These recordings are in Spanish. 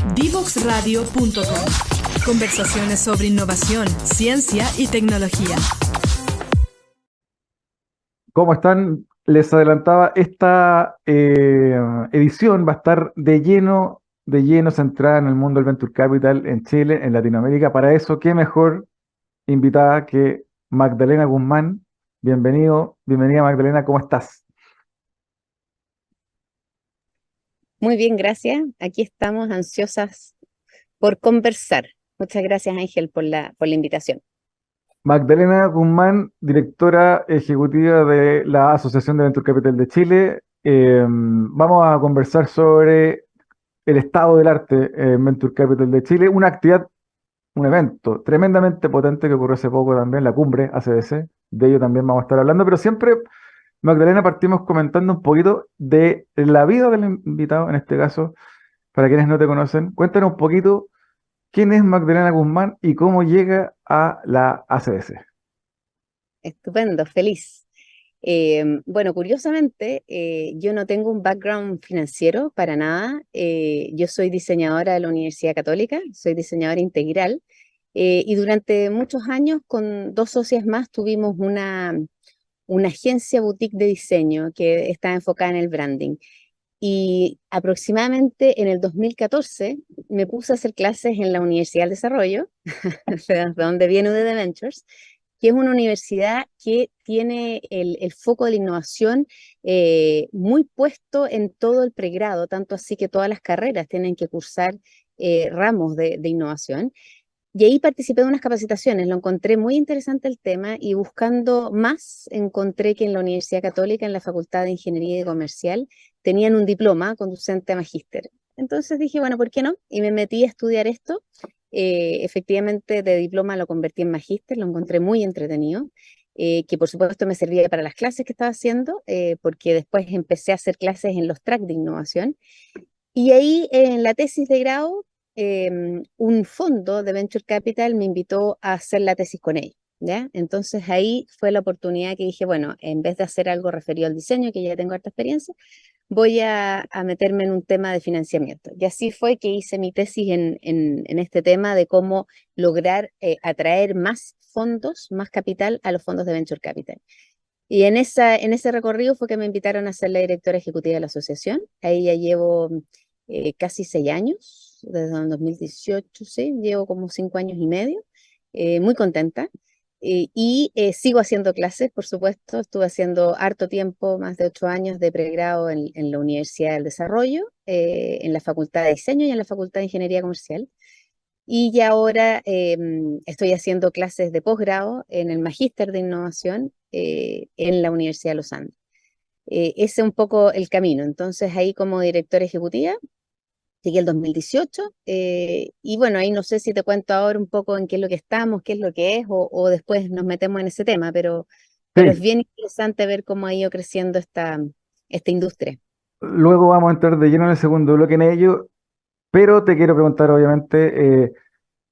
Divoxradio.com. Conversaciones sobre innovación, ciencia y tecnología. ¿Cómo están? Les adelantaba, esta edición va a estar de lleno centrada en el mundo del Venture Capital en Chile, en Latinoamérica. Para eso, qué mejor invitada que Magdalena Guzmán. Bienvenida Magdalena, ¿cómo estás? Muy bien, gracias. Aquí estamos ansiosas por conversar. Muchas gracias, Ángel, por la invitación. Magdalena Guzmán, directora ejecutiva de la Asociación de Venture Capital de Chile. Vamos a conversar sobre el estado del arte en Venture Capital de Chile, una actividad, un evento tremendamente potente que ocurrió hace poco también, la cumbre ACDC. De ello también vamos a estar hablando, pero siempre, Magdalena, partimos comentando un poquito de la vida del invitado, en este caso, para quienes no te conocen. Cuéntanos un poquito quién es Magdalena Guzmán y cómo llega a la ACDC. Estupendo, feliz. Bueno, curiosamente, yo no tengo un background financiero para nada. Yo soy diseñadora de la Universidad Católica, soy diseñadora integral, y durante muchos años con dos socias más tuvimos una agencia boutique de diseño que está enfocada en el branding. Y aproximadamente en el 2014 me puse a hacer clases en la Universidad del Desarrollo, de donde viene UD Ventures, que es una universidad que tiene el foco de la innovación muy puesto en todo el pregrado, tanto así que todas las carreras tienen que cursar ramos de innovación. Y ahí participé de unas capacitaciones, lo encontré muy interesante el tema y buscando más encontré que en la Universidad Católica, en la Facultad de Ingeniería y Comercial, tenían un diploma conducente a magíster. Entonces dije, bueno, ¿por qué no? Y me metí a estudiar esto. Efectivamente, de diploma lo convertí en magíster, lo encontré muy entretenido, que por supuesto me servía para las clases que estaba haciendo, porque después empecé a hacer clases en los tracks de innovación. Y ahí en la tesis de grado, un fondo de Venture Capital me invitó a hacer la tesis con ellos, ¿ya? Entonces ahí fue la oportunidad que dije, bueno, en vez de hacer algo referido al diseño, que ya tengo harta experiencia, voy a meterme en un tema de financiamiento. Y así fue que hice mi tesis en este tema de cómo lograr atraer más fondos, más capital a los fondos de Venture Capital. Y en ese recorrido fue que me invitaron a ser la directora ejecutiva de la asociación. Ahí ya llevo casi 6 años, desde el 2018, sí, llevo como 5 años y medio, muy contenta. Sigo haciendo clases, por supuesto, estuve haciendo harto tiempo, más de 8 años de pregrado en la Universidad del Desarrollo, en la Facultad de Diseño y en la Facultad de Ingeniería Comercial. Y ya ahora estoy haciendo clases de posgrado en el Magíster de Innovación en la Universidad de Los Andes. Ese es un poco el camino. Entonces ahí como directora ejecutiva llegué el 2018 y bueno, ahí no sé si te cuento ahora un poco en qué es lo que estamos, qué es lo que es o después nos metemos en ese tema, pero es Sí, bien interesante ver cómo ha ido creciendo esta industria. luego vamos a entrar de lleno en el segundo bloque en ello, pero te quiero preguntar, obviamente,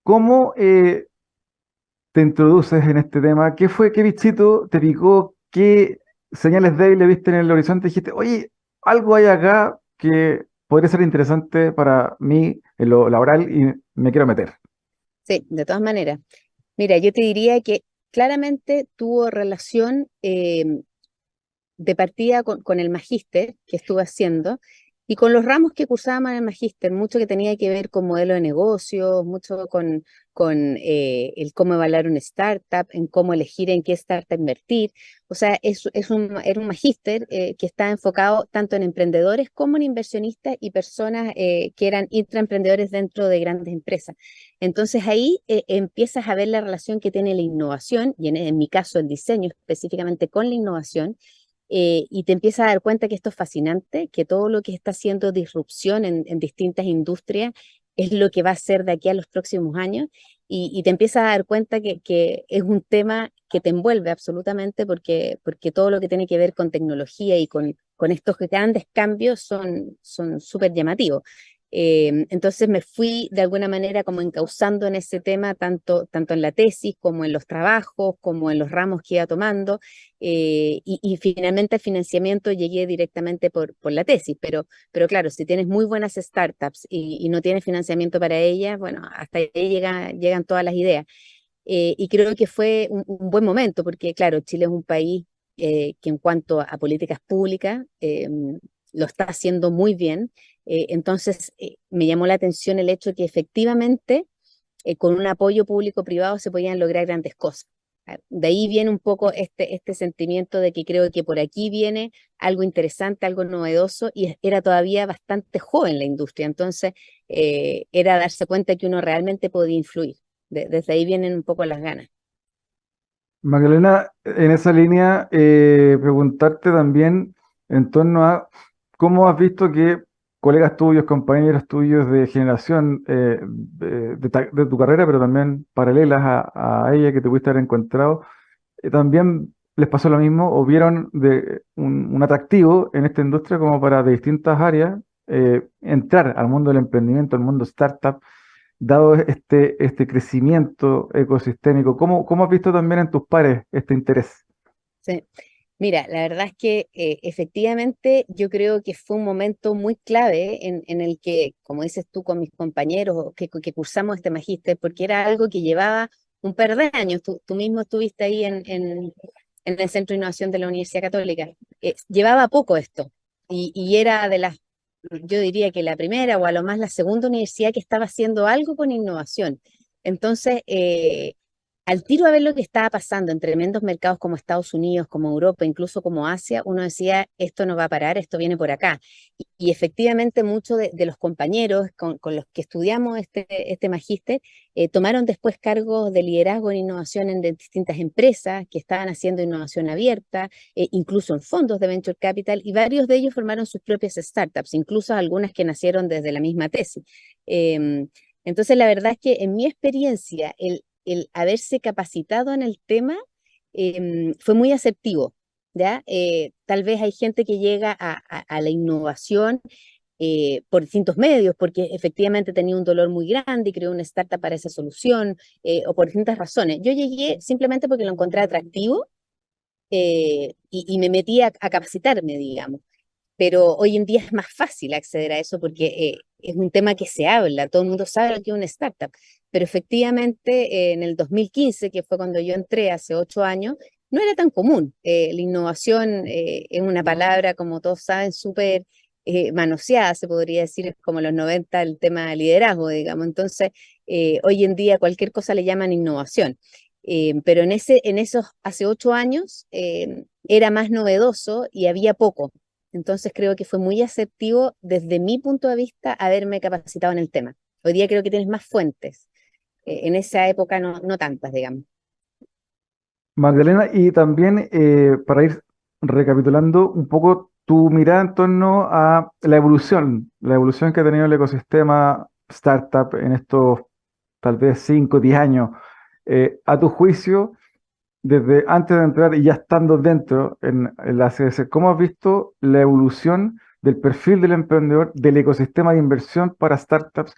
¿cómo te introduces en este tema? ¿Qué fue, qué bichito te picó? ¿Qué señales débiles viste en el horizonte? Dijiste, oye, algo hay acá que podría ser interesante para mí en lo laboral y me quiero meter. Sí, de todas maneras. Mira, yo te diría que claramente tuvo relación de partida con el magíster que estuve haciendo y con los ramos que cursábamos en el magíster, mucho que tenía que ver con modelo de negocios, mucho con el cómo evaluar una startup, en cómo elegir en qué startup invertir. O sea, era un magíster que está enfocado tanto en emprendedores como en inversionistas y personas que eran intraemprendedores dentro de grandes empresas. Entonces ahí empiezas a ver la relación que tiene la innovación, y en mi caso el diseño específicamente con la innovación, y te empiezas a dar cuenta que esto es fascinante, que todo lo que está haciendo disrupción en distintas industrias es lo que va a ser de aquí a los próximos años, y te empiezas a dar cuenta que es un tema que te envuelve absolutamente porque todo lo que tiene que ver con tecnología y con estos grandes cambios son súper llamativos. Entonces me fui de alguna manera como encauzando en ese tema, tanto en la tesis como en los trabajos, como en los ramos que iba tomando, y finalmente al financiamiento llegué directamente por la tesis, pero claro, si tienes muy buenas startups y no tienes financiamiento para ellas, bueno, hasta ahí llegan todas las ideas. Y creo que fue un buen momento, porque claro, Chile es un país que en cuanto a políticas públicas lo está haciendo muy bien. Entonces, me llamó la atención el hecho que efectivamente con un apoyo público-privado se podían lograr grandes cosas. De ahí viene un poco este sentimiento de que creo que por aquí viene algo interesante, algo novedoso, y era todavía bastante joven la industria, entonces era darse cuenta que uno realmente podía influir. Desde ahí vienen un poco las ganas. Magdalena, en esa línea, preguntarte también en torno a cómo has visto que colegas tuyos, compañeros tuyos de generación de tu carrera, pero también paralelas a ella que te pudiste haber encontrado, también les pasó lo mismo o vieron un atractivo en esta industria como para de distintas áreas entrar al mundo del emprendimiento, al mundo startup dado este crecimiento ecosistémico, ¿cómo has visto también en tus pares este interés? Sí. Mira, la verdad es que efectivamente yo creo que fue un momento muy clave en el que, como dices tú con mis compañeros que cursamos este magíster, porque era algo que llevaba un par de años. Tú mismo estuviste ahí en el Centro de Innovación de la Universidad Católica. Llevaba poco esto y era yo diría que la primera o a lo más la segunda universidad que estaba haciendo algo con innovación. Entonces, al tiro a ver lo que estaba pasando en tremendos mercados como Estados Unidos, como Europa, incluso como Asia, uno decía, esto no va a parar, esto viene por acá. Y efectivamente muchos de los compañeros con los que estudiamos este magíster tomaron después cargos de liderazgo en innovación en distintas empresas que estaban haciendo innovación abierta, incluso en fondos de venture capital, y varios de ellos formaron sus propias startups, incluso algunas que nacieron desde la misma tesis. Entonces, la verdad es que en mi experiencia, el haberse capacitado en el tema fue muy asertivo, ¿ya? Tal vez hay gente que llega a la innovación por distintos medios, porque efectivamente tenía un dolor muy grande y creó una startup para esa solución, o por distintas razones. Yo llegué simplemente porque lo encontré atractivo y me metí a capacitarme, digamos. Pero hoy en día es más fácil acceder a eso porque es un tema que se habla, todo el mundo sabe lo que es una startup, pero efectivamente en el 2015, que fue cuando yo entré hace 8 años, no era tan común. La innovación es una palabra, como todos saben, súper manoseada, se podría decir, es como los 90 el tema de liderazgo, digamos. Entonces, hoy en día cualquier cosa le llaman innovación. Pero en esos, hace 8 años, era más novedoso y había poco. Entonces creo que fue muy asertivo desde mi punto de vista haberme capacitado en el tema. Hoy día creo que tienes más fuentes. En esa época no tantas, digamos. Magdalena, y también para ir recapitulando un poco tu mirada en torno a la evolución que ha tenido el ecosistema startup en estos tal vez 5 o 10 años, a tu juicio, desde antes de entrar y ya estando dentro en la CS, ¿cómo has visto la evolución del perfil del emprendedor, del ecosistema de inversión para startups?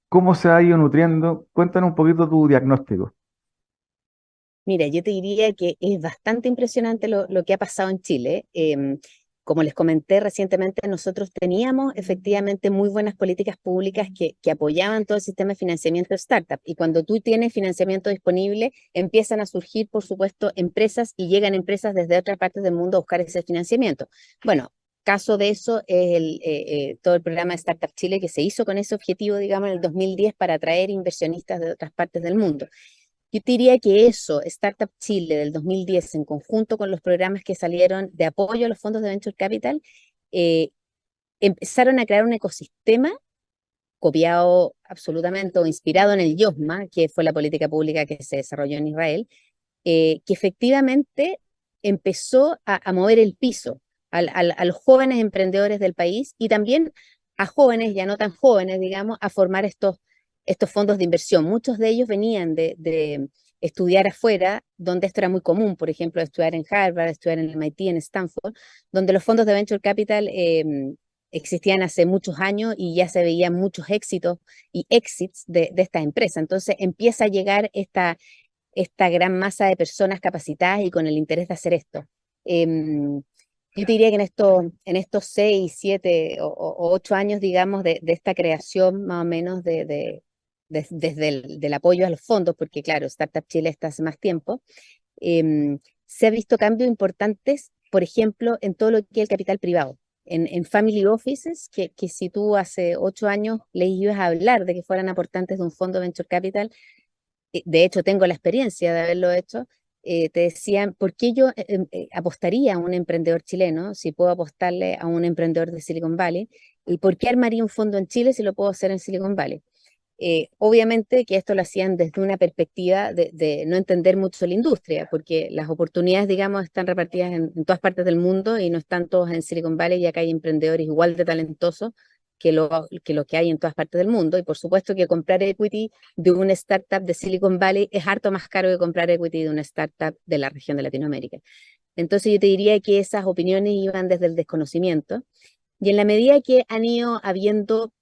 ¿Cómo se ha ido nutriendo? Cuéntanos un poquito tu diagnóstico. Mira, yo te diría que es bastante impresionante lo que ha pasado en Chile. Como les comenté recientemente, nosotros teníamos efectivamente muy buenas políticas públicas que apoyaban todo el sistema de financiamiento de startup. Y cuando tú tienes financiamiento disponible, empiezan a surgir, por supuesto, empresas y llegan empresas desde otras partes del mundo a buscar ese financiamiento. Bueno, caso de eso es todo el programa de Startup Chile que se hizo con ese objetivo, digamos, en el 2010 para atraer inversionistas de otras partes del mundo. Yo te diría que eso, Startup Chile del 2010, en conjunto con los programas que salieron de apoyo a los fondos de Venture Capital, eh, empezaron a crear un ecosistema copiado absolutamente o inspirado en el YOSMA, que fue la política pública que se desarrolló en Israel, que efectivamente empezó a mover el piso a los jóvenes emprendedores del país y también a jóvenes, ya no tan jóvenes, digamos, a formar estos fondos de inversión. Muchos de ellos venían de estudiar afuera, donde esto era muy común, por ejemplo, estudiar en Harvard, estudiar en el MIT, en Stanford, donde los fondos de Venture Capital existían hace muchos años y ya se veían muchos éxitos y exits de esta empresa. Entonces empieza a llegar esta gran masa de personas capacitadas y con el interés de hacer esto. Yo te diría que en estos 6, 7 o 8 años, digamos, de esta creación más o menos desde del apoyo a los fondos, porque claro, Startup Chile está hace más tiempo, se ha visto cambios importantes, por ejemplo, en todo lo que es el capital privado. En family offices, que si tú hace 8 años les ibas a hablar de que fueran aportantes de un fondo venture capital, de hecho tengo la experiencia de haberlo hecho, te decían, ¿por qué yo apostaría a un emprendedor chileno si puedo apostarle a un emprendedor de Silicon Valley? ¿Y por qué armaría un fondo en Chile si lo puedo hacer en Silicon Valley? Obviamente que esto lo hacían desde una perspectiva de no entender mucho la industria, porque las oportunidades, digamos, están repartidas en todas partes del mundo y no están todos en Silicon Valley, ya que hay emprendedores igual de talentosos que lo que hay en todas partes del mundo. Y por supuesto que comprar equity de una startup de Silicon Valley es harto más caro que comprar equity de una startup de la región de Latinoamérica. Entonces yo te diría que esas opiniones iban desde el desconocimiento. Y en la medida que han ido habiendo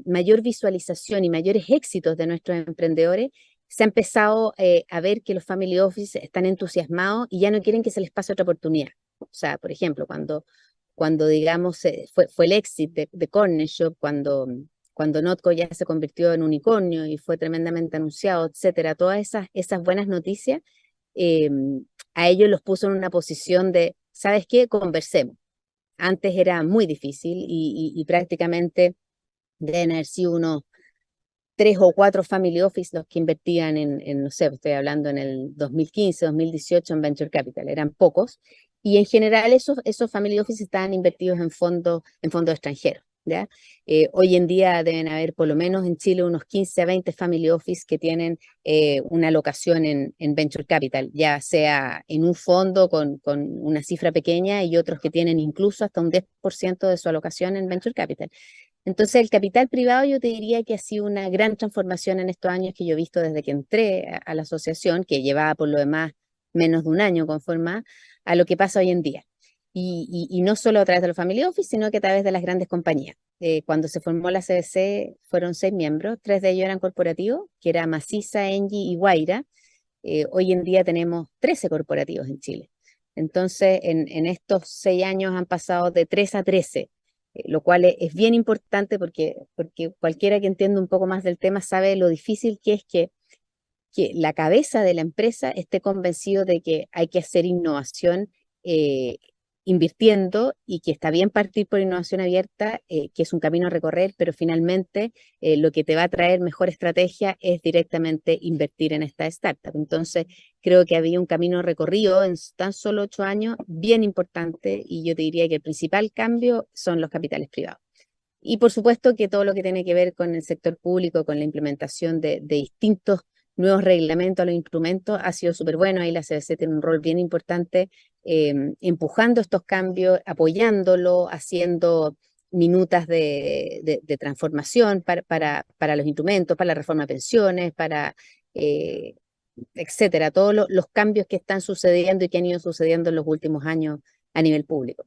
mayor visualización y mayores éxitos de nuestros emprendedores, se ha empezado a ver que los family office están entusiasmados y ya no quieren que se les pase otra oportunidad. O sea, por ejemplo, cuando digamos, fue el éxito de Corner Shop, cuando Notco ya se convirtió en unicornio y fue tremendamente anunciado, etcétera, todas esas buenas noticias, eh, a ellos los puso en una posición de, ¿sabes qué? Conversemos. Antes era muy difícil y prácticamente deben haber sido unos 3 o 4 family office los que invertían no sé, estoy hablando en el 2015, 2018 en Venture Capital, eran pocos, y en general esos family office estaban invertidos en fondos extranjeros, ¿ya? Hoy en día deben haber por lo menos en Chile unos 15 a 20 family office que tienen una alocación en Venture Capital, ya sea en un fondo con una cifra pequeña y otros que tienen incluso hasta un 10% de su alocación en Venture Capital. Entonces, el capital privado yo te diría que ha sido una gran transformación en estos años que yo he visto desde que entré a la asociación, que llevaba por lo demás menos de un año conformada, a lo que pasa hoy en día. Y no solo a través de los family office, sino que a través de las grandes compañías. Cuando se formó la CBC fueron 6 miembros, 3 de ellos eran corporativos, que era Macisa, Engie y Guaira. Hoy en día tenemos 13 corporativos en Chile. Entonces, en estos 6 años han pasado de 3 a 13, lo cual es bien importante porque cualquiera que entienda un poco más del tema sabe lo difícil que es que la cabeza de la empresa esté convencido de que hay que hacer innovación invirtiendo y que está bien partir por innovación abierta, que es un camino a recorrer, pero finalmente lo que te va a traer mejor estrategia es directamente invertir en esta startup. Entonces, creo que había un camino recorrido en tan solo 8 años bien importante y yo te diría que el principal cambio son los capitales privados. Y por supuesto que todo lo que tiene que ver con el sector público, con la implementación de distintos nuevos reglamentos a los instrumentos, ha sido súper bueno. Ahí la CBC tiene un rol bien importante, empujando estos cambios, apoyándolo, haciendo minutas de transformación para los instrumentos, para la reforma de pensiones, etcétera, todos los cambios que están sucediendo y que han ido sucediendo en los últimos años a nivel público.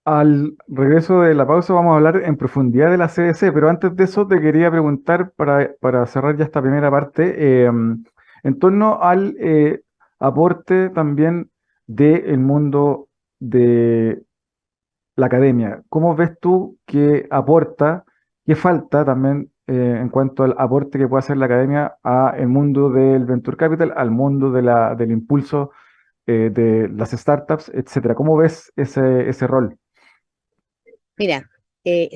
Al regreso de la pausa vamos a hablar en profundidad de la CDC, pero antes de eso te quería preguntar para cerrar ya esta primera parte, en torno al aporte también del mundo de la academia. ¿Cómo ves tú que aporta, qué falta también en cuanto al aporte que puede hacer la academia a el mundo del Venture Capital, al mundo del impulso de las startups, etcétera? ¿Cómo ves ese rol? Mira,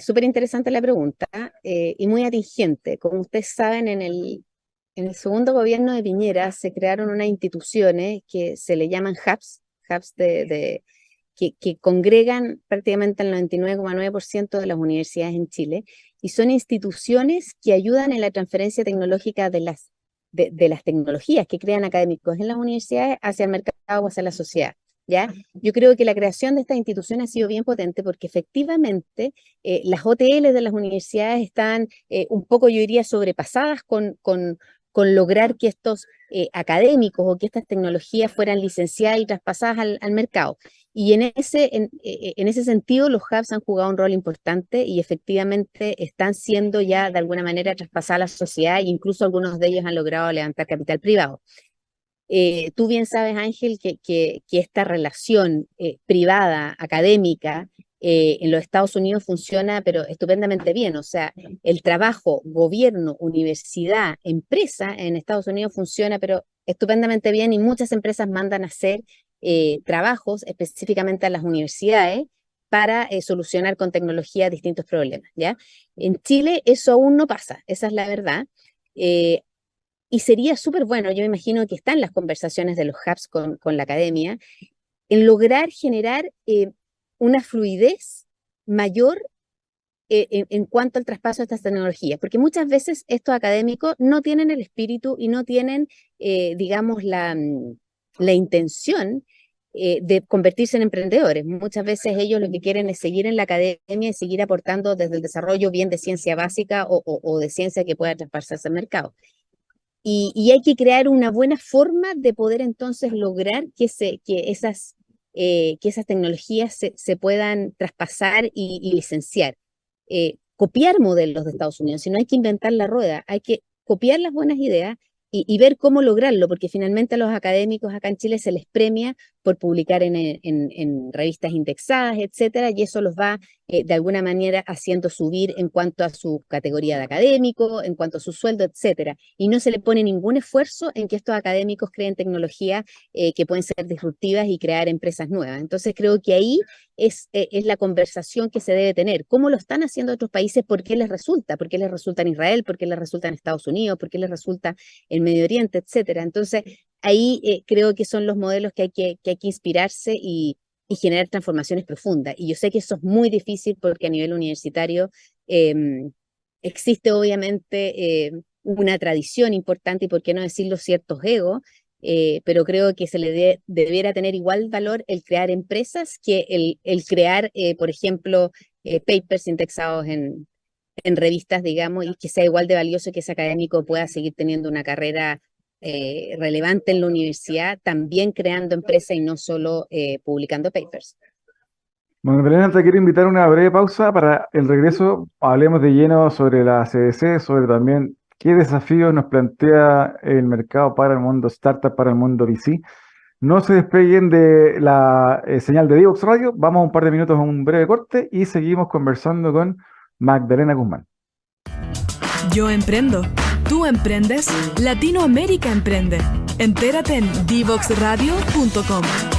súper interesante la pregunta y muy atingente. Como ustedes saben, en el segundo gobierno de Piñera se crearon unas instituciones que se le llaman hubs que congregan prácticamente el 99,9% de las universidades en Chile y son instituciones que ayudan en la transferencia tecnológica de las tecnologías que crean académicos en las universidades hacia el mercado o hacia la sociedad. ¿Ya? Yo creo que la creación de esta institución ha sido bien potente porque efectivamente las OTL de las universidades están un poco, yo diría, sobrepasadas con lograr que estos académicos o que estas tecnologías fueran licenciadas y traspasadas al mercado. Y en ese sentido, los hubs han jugado un rol importante y efectivamente están siendo ya de alguna manera traspasadas a la sociedad, e incluso algunos de ellos han logrado levantar capital privado. Tú bien sabes, Ángel, que esta relación privada, académica, en los Estados Unidos funciona, pero estupendamente bien. O sea, el trabajo, gobierno, universidad, empresa en Estados Unidos funciona, pero estupendamente bien, y muchas empresas mandan a hacer trabajos específicamente a las universidades para solucionar con tecnología distintos problemas, ¿ya? En Chile eso aún no pasa, esa es la verdad. Y sería súper bueno, yo me imagino que están las conversaciones de los hubs con la academia, en lograr generar una fluidez mayor en cuanto al traspaso de estas tecnologías, porque muchas veces estos académicos no tienen el espíritu y no tienen, digamos, la intención de convertirse en emprendedores. Muchas veces ellos lo que quieren es seguir en la academia y seguir aportando desde el desarrollo bien de ciencia básica o de ciencia que pueda traspasarse al mercado. Y hay que crear una buena forma de poder entonces lograr que esas tecnologías se puedan traspasar y licenciar. Copiar modelos de Estados Unidos, si no hay que inventar la rueda, hay que copiar las buenas ideas y ver cómo lograrlo, porque finalmente a los académicos acá en Chile se les premia por publicar en revistas indexadas, etcétera, y eso los va de alguna manera haciendo subir en cuanto a su categoría de académico, en cuanto a su sueldo, etcétera, y no se le pone ningún esfuerzo en que estos académicos creen tecnologías que pueden ser disruptivas y crear empresas nuevas. Entonces creo que ahí es la conversación que se debe tener. ¿Cómo lo están haciendo otros países? ¿Por qué les resulta? ¿Por qué les resulta en Israel? ¿Por qué les resulta en Estados Unidos? ¿Por qué les resulta en Medio Oriente, etcétera? Entonces, ahí creo que son los modelos que hay que inspirarse y generar transformaciones profundas. Y yo sé que eso es muy difícil porque a nivel universitario existe obviamente una tradición importante y, por qué no decirlo, ciertos egos, pero creo que se le debiera tener igual valor el crear empresas que el crear, por ejemplo, papers indexados en revistas, digamos, y que sea igual de valioso que ese académico pueda seguir teniendo una carrera relevante en la universidad, también creando empresas y no solo publicando papers. Magdalena, te quiero invitar a una breve pausa. Para el regreso hablemos de lleno sobre la CDC, sobre también qué desafíos nos plantea el mercado para el mundo startup, para el mundo VC. No se despeguen de la señal de Divox Radio. Vamos a un par de minutos a un breve corte y seguimos conversando con Magdalena Guzmán. Yo emprendo. ¿Tú emprendes? Latinoamérica emprende. Entérate en divoxradio.com.